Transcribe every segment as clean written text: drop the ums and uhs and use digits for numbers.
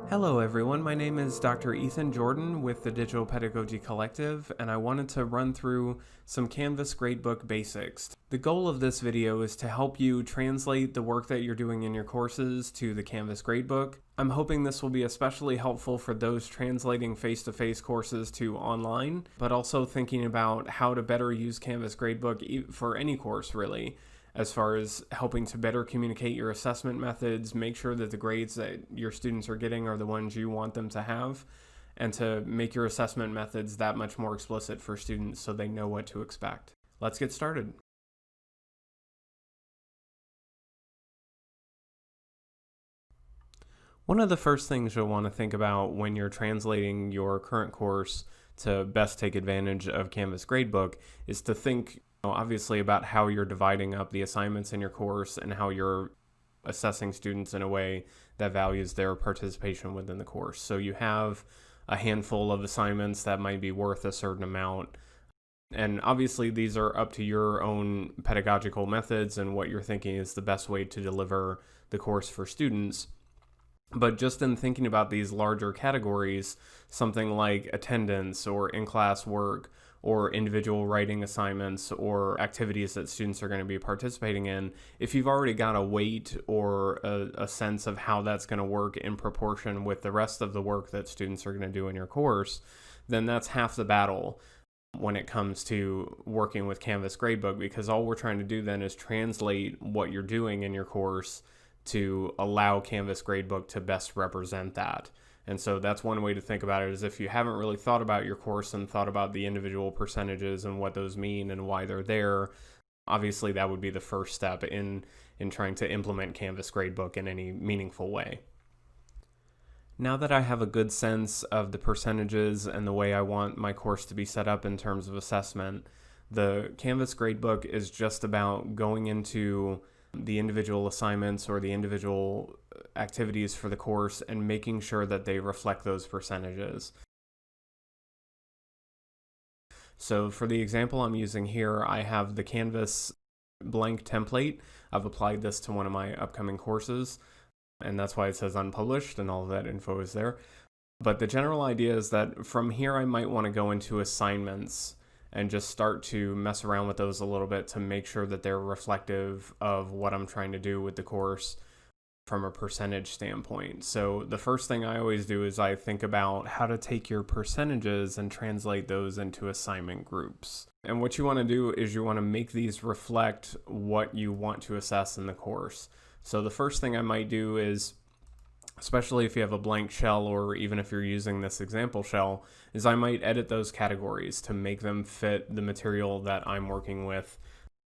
Hello everyone, my name is Dr. Ethan Jordan with the Digital Pedagogy Collective, and I wanted to run through some Canvas Gradebook basics. The goal of this video is to help you translate the work that you're doing in your courses to the Canvas Gradebook. I'm hoping this will be especially helpful for those translating face-to-face courses to online, but also thinking about how to better use Canvas Gradebook for any course really, as far as helping to better communicate your assessment methods, make sure that the grades that your students are getting are the ones you want them to have, and to make your assessment methods that much more explicit for students so they know what to expect. Let's get started. One of the first things you'll want to think about when you're translating your current course to best take advantage of Canvas Gradebook is to think obviously about how you're dividing up the assignments in your course and how you're assessing students in a way that values their participation within the course. So you have a handful of assignments that might be worth a certain amount. And obviously these are up to your own pedagogical methods and what you're thinking is the best way to deliver the course for students. But just in thinking about these larger categories, something like attendance or in-class work or individual writing assignments or activities that students are going to be participating in, if you've already got a weight or a sense of how that's going to work in proportion with the rest of the work that students are going to do in your course, then that's half the battle when it comes to working with Canvas Gradebook, because all we're trying to do then is translate what you're doing in your course to allow Canvas Gradebook to best represent that. And so that's one way to think about it, is if you haven't really thought about your course and thought about the individual percentages and what those mean and why they're there, obviously that would be the first step in trying to implement Canvas Gradebook in any meaningful way. Now that I have a good sense of the percentages and the way I want my course to be set up in terms of assessment, the Canvas Gradebook is just about going into the individual assignments or the individual activities for the course and making sure that they reflect those percentages. So for the example I'm using here, I have the Canvas blank template. I've applied this to one of my upcoming courses, and that's why it says unpublished and all of that info is there. But the general idea is that from here I might want to go into assignments and just start to mess around with those a little bit to make sure that they're reflective of what I'm trying to do with the course from a percentage standpoint. So the first thing I always do is I think about how to take your percentages and translate those into assignment groups. And what you want to do is you want to make these reflect what you want to assess in the course. So the first thing I might do is, especially if you have a blank shell or even if you're using this example shell, is I might edit those categories to make them fit the material that I'm working with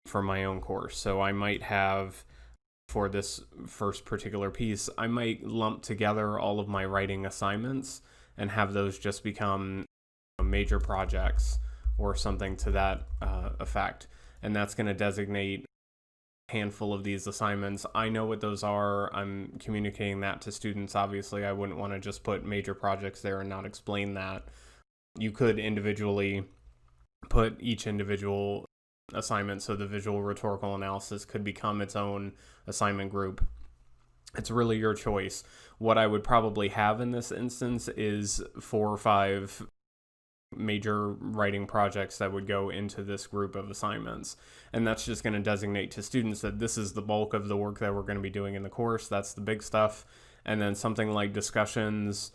for my own course. So I might have, for this first particular piece, I might lump together all of my writing assignments and have those just become major projects or something to that effect. And that's going to designate handful of these assignments. I know what those are. I'm communicating that to students. Obviously, I wouldn't want to just put major projects there and not explain that. You could individually put each individual assignment, so the visual rhetorical analysis could become its own assignment group. It's really your choice. What I would probably have in this instance is 4 or 5 major writing projects that would go into this group of assignments. And that's just going to designate to students that this is the bulk of the work that we're going to be doing in the course. That's the big stuff. And then something like discussions,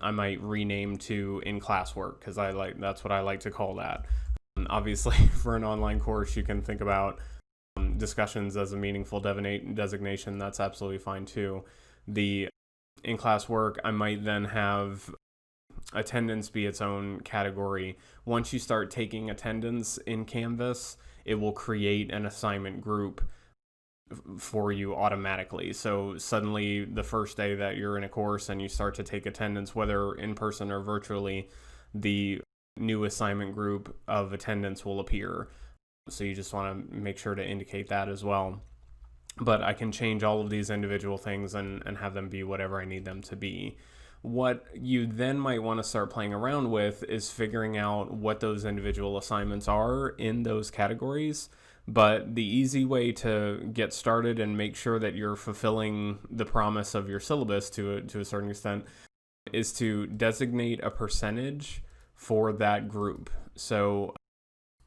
I might rename to in-class work, because that's what I like to call that. Obviously, for an online course, you can think about discussions as a meaningful designation. That's absolutely fine too. The in-class work, I might then have attendance be its own category. Once you start taking attendance in Canvas, it will create an assignment group for you automatically. So suddenly the first day that you're in a course and you start to take attendance, whether in person or virtually, the new assignment group of attendance will appear. So you just want to make sure to indicate that as well. But I can change all of these individual things and have them be whatever I need them to be. What you then might want to start playing around with is figuring out what those individual assignments are in those categories But the easy way to get started and make sure that you're fulfilling the promise of your syllabus to a certain extent is to designate a percentage for that group. So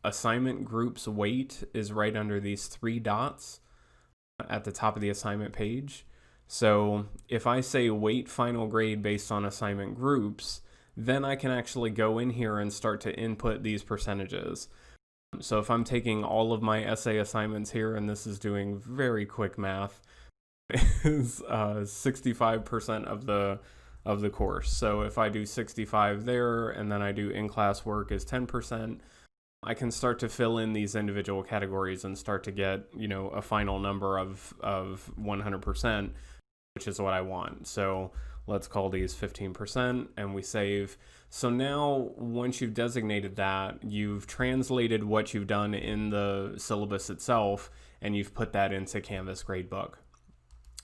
assignment group's weight is right under these 3 dots at the top of the assignment page. So if I say weight final grade based on assignment groups, then I can actually go in here and start to input these percentages. So if I'm taking all of my essay assignments here, and this is doing very quick math, is 65% of the course. So if I do 65 there, and then I do in-class work is 10%, I can start to fill in these individual categories and start to get, a final number of 100%, which is what I want. So let's call these 15%, and we save. So now, once you've designated that, you've translated what you've done in the syllabus itself, and you've put that into Canvas Gradebook.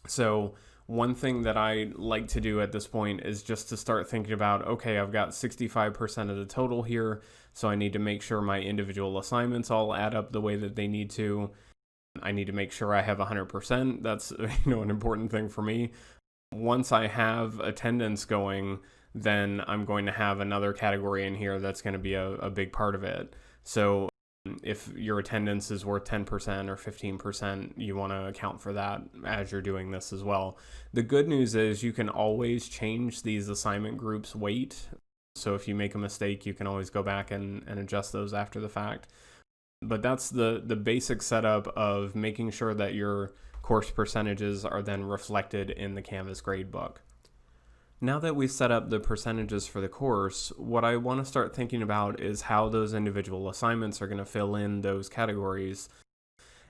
So one thing that I like to do at this point is just to start thinking about, okay, I've got 65% of the total here, so I need to make sure my individual assignments all add up the way that they need to. I need to make sure I have 100%. That's an important thing for me. Once I have attendance going, then I'm going to have another category in here that's going to be a big part of it. So if your attendance is worth 10% or 15%, you want to account for that as you're doing this as well. The good news is you can always change these assignment groups' weight. So if you make a mistake, you can always go back and adjust those after the fact. But that's the basic setup of making sure that your course percentages are then reflected in the Canvas Gradebook. Now that we've set up the percentages for the course, what I want to start thinking about is how those individual assignments are going to fill in those categories,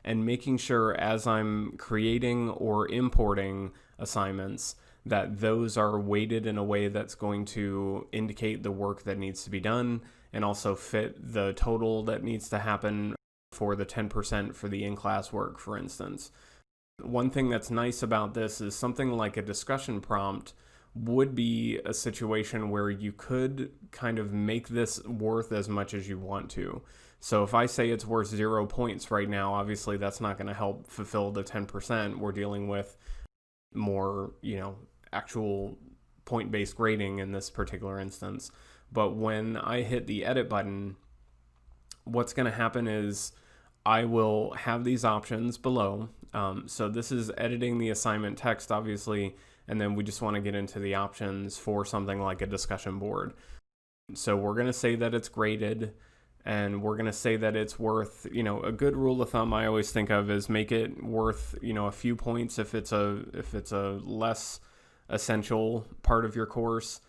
and making sure as I'm creating or importing assignments that those are weighted in a way that's going to indicate the work that needs to be done and also fit the total that needs to happen for the 10% for the in-class work, for instance. One thing that's nice about this is something like a discussion prompt would be a situation where you could kind of make this worth as much as you want to. So if I say it's worth 0 points right now, obviously that's not going to help fulfill the 10%. We're dealing with more, actual point-based grading in this particular instance. But when I hit the edit button, what's going to happen is I will have these options below. So this is editing the assignment text, obviously, and then we just want to get into the options for something like a discussion board. So we're going to say that it's graded, and we're going to say that it's worth, a good rule of thumb I always think of is make it worth, a few points if it's a less essential part of your course,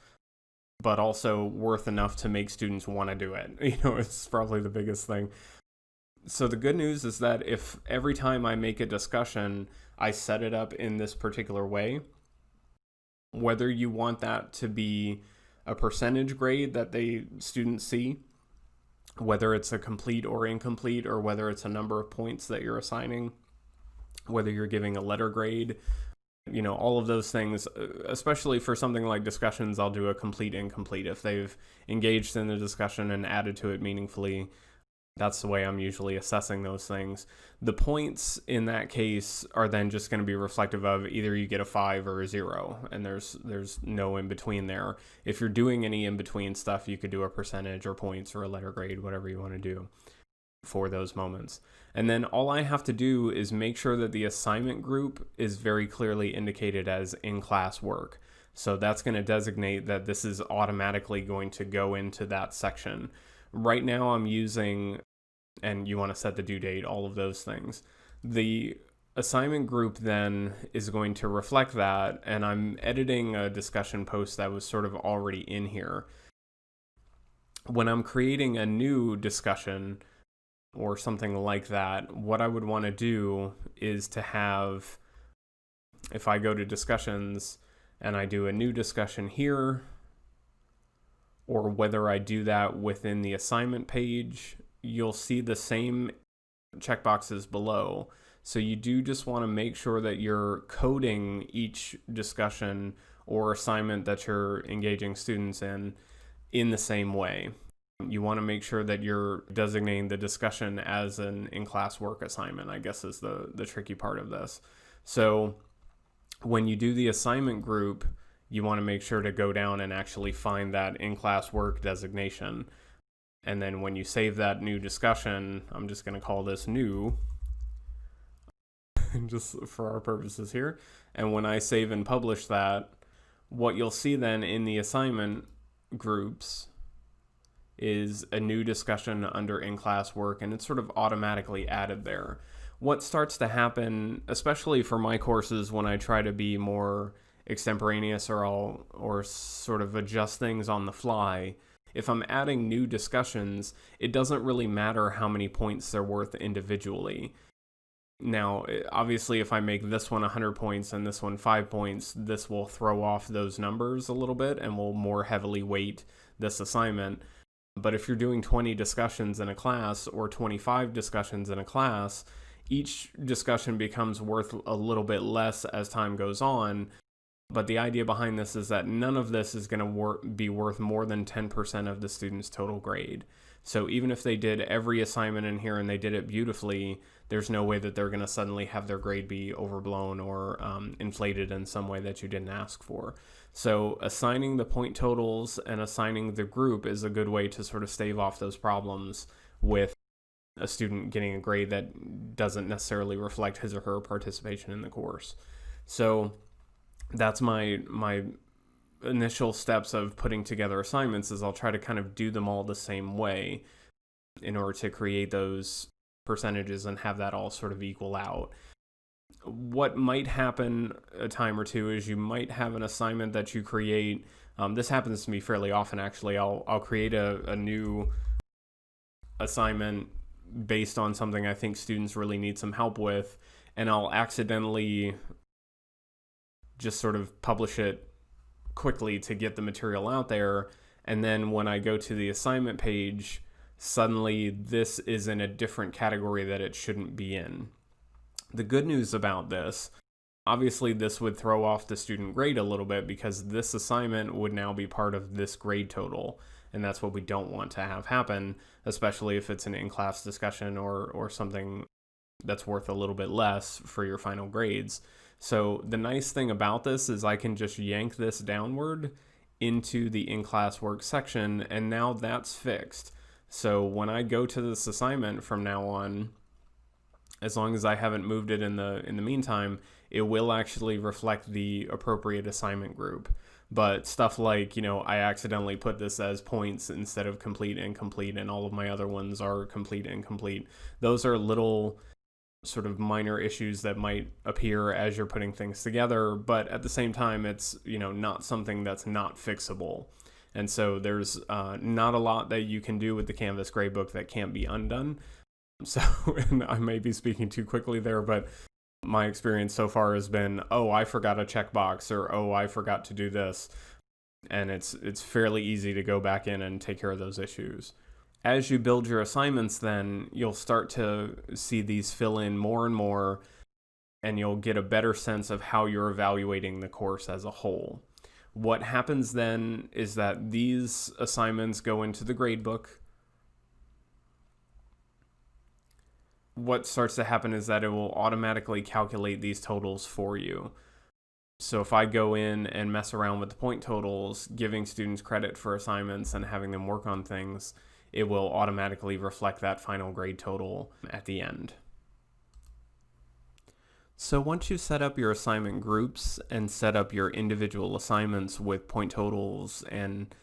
but also worth enough to make students want to do it. It's probably the biggest thing. So the good news is that if every time I make a discussion, I set it up in this particular way, whether you want that to be a percentage grade that students see, whether it's a complete or incomplete, or whether it's a number of points that you're assigning, whether you're giving a letter grade, all of those things, especially for something like discussions, I'll do a complete, incomplete. If they've engaged in the discussion and added to it meaningfully, that's the way I'm usually assessing those things. The points in that case are then just going to be reflective of either you get a 5 or a 0, and there's no in between there. If you're doing any in between stuff, you could do a percentage or points or a letter grade, whatever you want to do for those moments. And then all I have to do is make sure that the assignment group is very clearly indicated as in-class work. So that's going to designate that this is automatically going to go into that section. Right now I'm using, and you want to set the due date, all of those things. The assignment group then is going to reflect that, and I'm editing a discussion post that was sort of already in here. When I'm creating a new discussion or something like that, what I would want to do is to have, if I go to discussions and I do a new discussion here, or whether I do that within the assignment page, you'll see the same checkboxes below. So you do just want to make sure that you're coding each discussion or assignment that you're engaging students in the same way. You want to make sure that you're designating the discussion as an in-class work assignment, I guess is the tricky part of this. So when you do the assignment group, you want to make sure to go down and actually find that in-class work designation. And then when you save that new discussion, I'm just going to call this new, just for our purposes here. And when I save and publish that, what you'll see then in the assignment groups is a new discussion under in-class work, and it's sort of automatically added there. What starts to happen, especially for my courses when I try to be more extemporaneous or sort of adjust things on the fly, if I'm adding new discussions, it doesn't really matter how many points they're worth individually. Now, obviously, if I make this one 100 points and this one 5 points, this will throw off those numbers a little bit and will more heavily weight this assignment. But if you're doing 20 discussions in a class or 25 discussions in a class, each discussion becomes worth a little bit less as time goes on. But the idea behind this is that none of this is going to be worth more than 10% of the student's total grade. So even if they did every assignment in here and they did it beautifully, there's no way that they're going to suddenly have their grade be overblown or inflated in some way that you didn't ask for. So assigning the point totals and assigning the group is a good way to sort of stave off those problems with a student getting a grade that doesn't necessarily reflect his or her participation in the course. So that's my initial steps of putting together assignments, is I'll try to kind of do them all the same way in order to create those percentages and have that all sort of equal out. What might happen a time or two is you might have an assignment that you create. This happens to me fairly often, actually. I'll create a new assignment based on something I think students really need some help with, and I'll accidentally just sort of publish it quickly to get the material out there. And then when I go to the assignment page, suddenly this is in a different category that it shouldn't be in. The good news about this, obviously this would throw off the student grade a little bit because this assignment would now be part of this grade total. And that's what we don't want to have happen, especially if it's an in-class discussion or something that's worth a little bit less for your final grades. So the nice thing about this is I can just yank this downward into the in-class work section, and now that's fixed. So when I go to this assignment from now on, as long as I haven't moved it in the meantime, it will actually reflect the appropriate assignment group. But stuff like, I accidentally put this as points instead of complete, incomplete, and all of my other ones are complete, incomplete. Those are little sort of minor issues that might appear as you're putting things together, but at the same time, it's, not something that's not fixable. And so there's not a lot that you can do with the Canvas Gradebook that can't be undone. So, and I may be speaking too quickly there, but my experience so far has been, oh, I forgot a checkbox, or oh, I forgot to do this. And it's fairly easy to go back in and take care of those issues. As you build your assignments, then you'll start to see these fill in more and more, and you'll get a better sense of how you're evaluating the course as a whole. What happens then is that these assignments go into the gradebook. What starts to happen is that it will automatically calculate these totals for you. So if I go in and mess around with the point totals, giving students credit for assignments and having them work on things, it will automatically reflect that final grade total at the end. So once you set up your assignment groups and set up your individual assignments with point totals and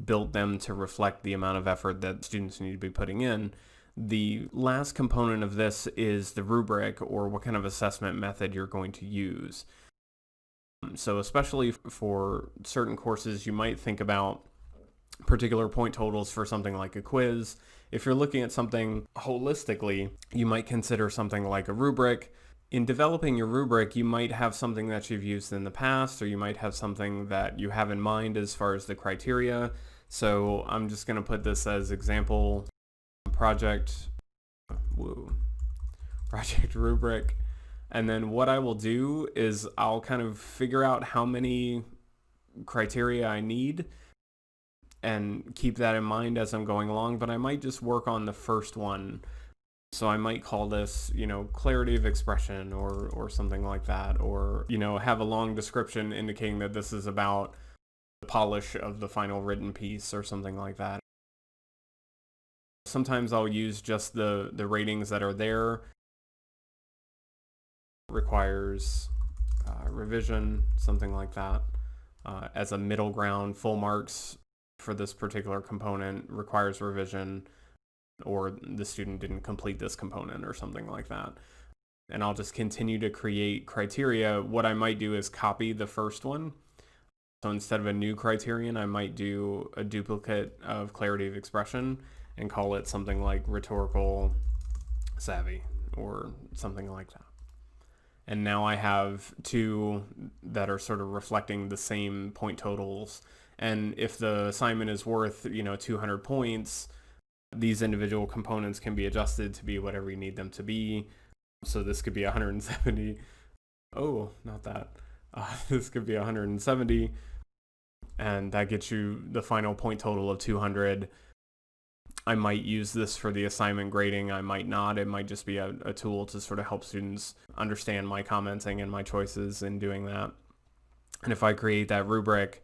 built them to reflect the amount of effort that students need to be putting in, the last component of this is the rubric, or what kind of assessment method you're going to use. So especially for certain courses, you might think about particular point totals for something like a quiz. If you're looking at something holistically, you might consider something like a rubric. In developing your rubric, you might have something that you've used in the past, or you might have something that you have in mind as far as the criteria. So I'm just going to put this as example project rubric. And then what I will do is I'll kind of figure out how many criteria I need, and keep that in mind as I'm going along, but I might just work on the first one. So I might call this, clarity of expression or something like that, or, have a long description indicating that this is about the polish of the final written piece or something like that. Sometimes I'll use just the ratings that are there. Requires revision, something like that, as a middle ground. Full marks for this particular component requires revision, or the student didn't complete this component or something like that. And I'll just continue to create criteria. What I might do is copy the first one. So instead of a new criterion, I might do a duplicate of clarity of expression and call it something like rhetorical savvy or something like that. And now I have two that are sort of reflecting the same point totals. And if the assignment is worth, 200 points, these individual components can be adjusted to be whatever you need them to be. So this could be 170. Oh, not that. This could be 170. And that gets you the final point total of 200. I might use this for the assignment grading. I might not. It might just be a tool to sort of help students understand my commenting and my choices in doing that. And if I create that rubric,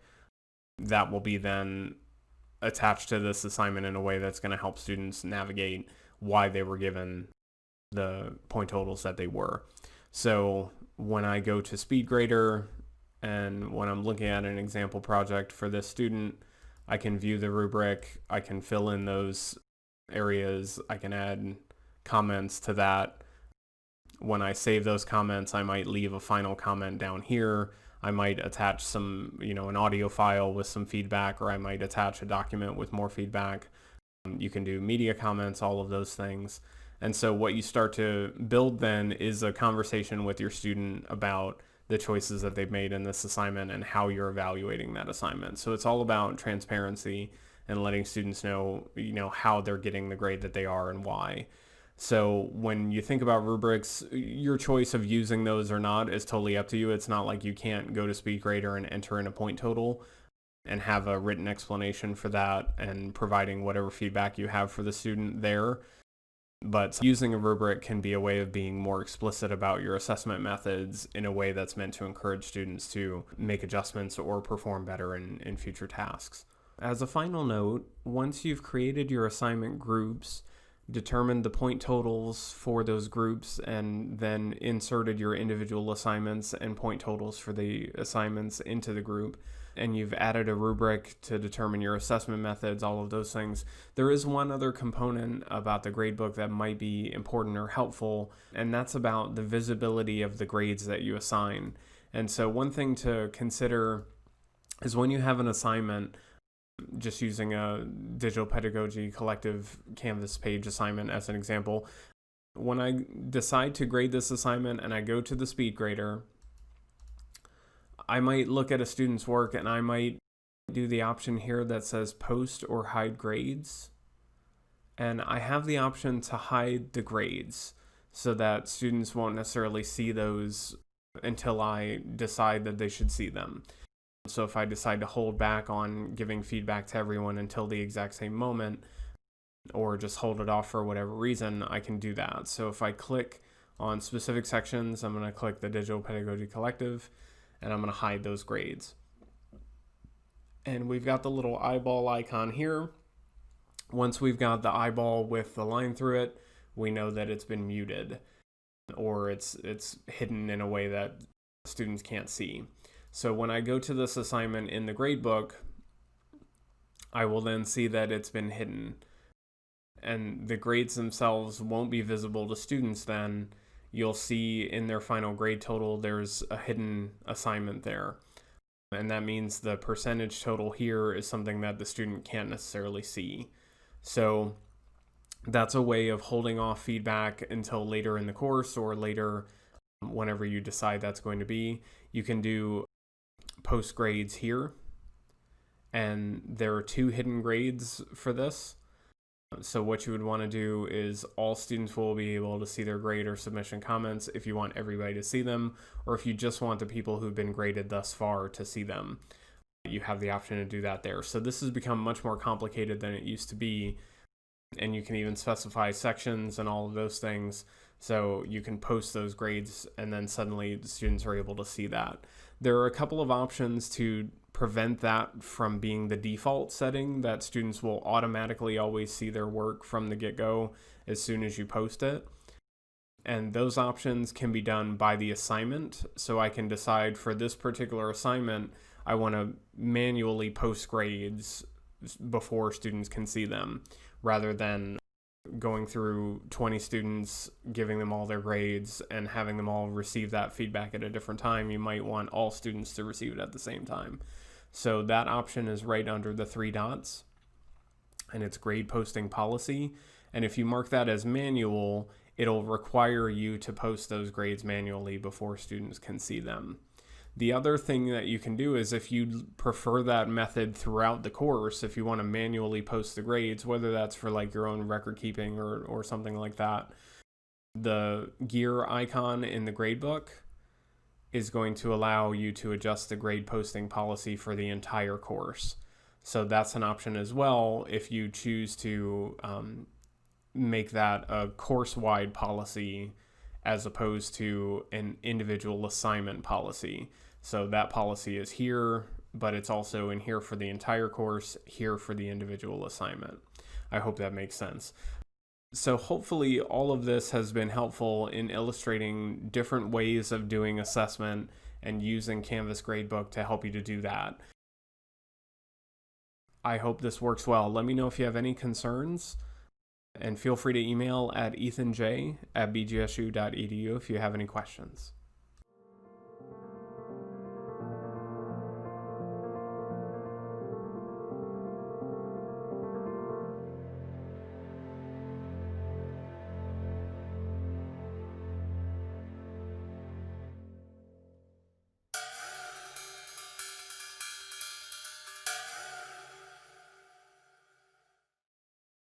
that will be then attached to this assignment in a way that's going to help students navigate why they were given the point totals that they were. So when I go to SpeedGrader and when I'm looking at an example project for this student, I can view the rubric, I can fill in those areas, I can add comments to that. When I save those comments, I might leave a final comment down here. I might attach some, an audio file with some feedback, or I might attach a document with more feedback. You can do media comments, all of those things. And so what you start to build then is a conversation with your student about the choices that they've made in this assignment and how you're evaluating that assignment. So it's all about transparency and letting students know, how they're getting the grade that they are and why. So when you think about rubrics, your choice of using those or not is totally up to you. It's not like you can't go to SpeedGrader and enter in a point total and have a written explanation for that and providing whatever feedback you have for the student there. But using a rubric can be a way of being more explicit about your assessment methods in a way that's meant to encourage students to make adjustments or perform better in future tasks. As a final note, once you've created your assignment groups, determined the point totals for those groups, and then inserted your individual assignments and point totals for the assignments into the group, and you've added a rubric to determine your assessment methods, all of those things, there is one other component about the gradebook that might be important or helpful, and that's about the visibility of the grades that you assign. And so one thing to consider is when you have an assignment, just using a Digital Pedagogy Collective Canvas page assignment as an example, when I decide to grade this assignment and I go to the SpeedGrader, I might look at a student's work and I might do the option here that says post or hide grades. And I have the option to hide the grades so that students won't necessarily see those until I decide that they should see them. So if I decide to hold back on giving feedback to everyone until the exact same moment, or just hold it off for whatever reason, I can do that. So if I click on specific sections, I'm going to click the Digital Pedagogy Collective, and I'm going to hide those grades. And we've got the little eyeball icon here. Once we've got the eyeball with the line through it, we know that it's been muted, or it's hidden in a way that students can't see. So when I go to this assignment in the gradebook, I will then see that it's been hidden. And the grades themselves won't be visible to students then. You'll see in their final grade total, there's a hidden assignment there. And that means the percentage total here is something that the student can't necessarily see. So that's a way of holding off feedback until later in the course or later whenever you decide that's going to be. You can do post grades here, and there are 2 hidden grades for this. So what you would want to do is all students will be able to see their grade or submission comments if you want everybody to see them, or if you just want the people who've been graded thus far to see them. you have the option to do that there. So this has become much more complicated than it used to be. And you can even specify sections and all of those things. So you can post those grades and then suddenly the students are able to see that. There are a couple of options to prevent that from being the default setting, that students will automatically always see their work from the get-go as soon as you post it. And those options can be done by the assignment. So I can decide for this particular assignment, I want to manually post grades before students can see them, rather than going through 20 students, giving them all their grades and having them all receive that feedback at a different time. You might want all students to receive it at the same time. So that option is right under the 3 dots, and it's grade posting policy. And if you mark that as manual, it'll require you to post those grades manually before students can see them. The other thing that you can do is, if you prefer that method throughout the course, if you want to manually post the grades, whether that's for like your own record keeping or something like that, the gear icon in the gradebook is going to allow you to adjust the grade posting policy for the entire course. So that's an option as well if you choose to make that a course-wide policy as opposed to an individual assignment policy. So that policy is here, but it's also in here for the entire course, here for the individual assignment. I hope that makes sense. So hopefully all of this has been helpful in illustrating different ways of doing assessment and using Canvas Gradebook to help you to do that. I hope this works well. Let me know if you have any concerns, and feel free to email at ethanj@bgsu.edu if you have any questions.